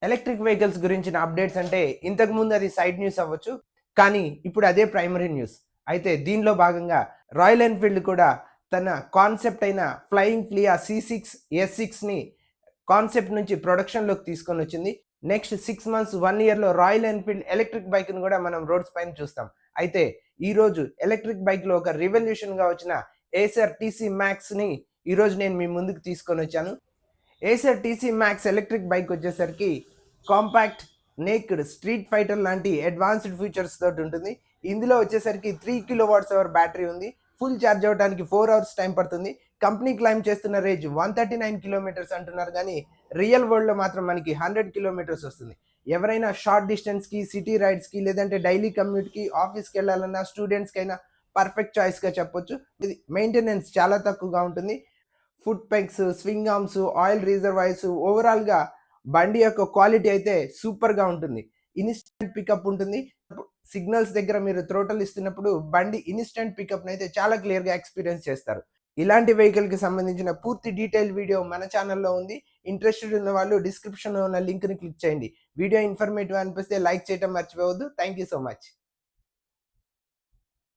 Electric vehicles గురించిన updates అంటే ఇంతకుముందు అది సైడ్ న్యూస్ అవ్వచ్చు. కానీ ఇప్పుడు అదే ప్రైమరీ న్యూస్. అయితే దీనిలో భాగంగా రాయల్ ఎన్‌ఫీల్డ్ కూడా తన కాన్సెప్ట్ అయిన ఫ్లయింగ్ ఫ్లియా సి6, ఎస్6ని కాన్సెప్ట్ నుంచి ప్రొడక్షన్‌లోకి తీసుకొనొచ్చింది. నెక్స్ట్ 6 మంత్స్, 1 ఇయర్‌లో రాయల్ ఎన్‌ఫీల్డ్ ఎలక్ట్రిక్ బైక్‌ని కూడా మనం రోడ్స్ పైన చూస్తాం. అయితే ఈరోజు ఎలక్ట్రిక్ బైక్‌లో ఒక రివల్యూషన్‌గా వచ్చిన ఏసర్ టీసీ మ్యాక్స్‌ని ఈరోజు నేను మీ ముందుకు తీసుకొనొచ్చాను. Acer TC max electric bike వచ్చేసరికి కాంపాక్ట్, నేక్డ్, స్ట్రీట్ ఫైటర్ లాంటి అడ్వాన్స్డ్ ఫీచర్స్ తోటి ఉంటుంది. ఇందులో వచ్చేసరికి 3 కిలోవాట్స్ అవర్ బ్యాటరీ ఉంది. ఫుల్ ఛార్జ్ అవ్వడానికి 4 అవర్స్ టైం పడుతుంది. కంపెనీ క్లైమ్ చేస్తున్న రేంజ్ 139 కిలోమీటర్స్ అంటున్నారు కానీ రియల్ వరల్డ్‌లో మాత్రం మనకి 100 కిలోమీటర్స్ వస్తుంది. ఎవరైనా షార్ట్ డిస్టెన్స్‌కి, సిటీ రైడ్స్‌కి లేదంటే డైలీ కమ్యూట్‌కి, ఆఫీస్‌కి వెళ్ళాలన్నా స్టూడెంట్స్‌కైనా పర్ఫెక్ట్ చాయిస్‌గా చెప్పొచ్చు. ఇది మెయింటెనెన్స్ చాలా తక్కువగా ఉంటుంది. Foot pegs, swing arms, oil reservoirs ఓవరాల్‌గా బండి యొక్క క్వాలిటీ అయితే సూపర్‌గా ఉంటుంది. ఇన్‌స్టంట్ పికప్ ఉంటుంది. సిగ్నల్స్ దగ్గర మీరు థ్రోటల్ ఇస్తున్నప్పుడు బండి ఇన్‌స్టంట్ పికప్‌నైతే చాలా క్లియర్‌గా ఎక్స్‌పీరియన్స్ చేస్తారు. ఇలాంటి వెహికల్‌కి సంబంధించిన పూర్తి డీటెయిల్ వీడియో మన ఛానెల్‌లో ఉంది. ఇంట్రెస్టెడ్ ఉన్న వాళ్ళు డిస్క్రిప్షన్‌లో ఉన్న లింక్‌ని క్లిక్ చేయండి. వీడియో ఇన్ఫర్మేటివ్ అనిపిస్తే లైక్ చేయడం మర్చిపోవద్దు. Thank you so much.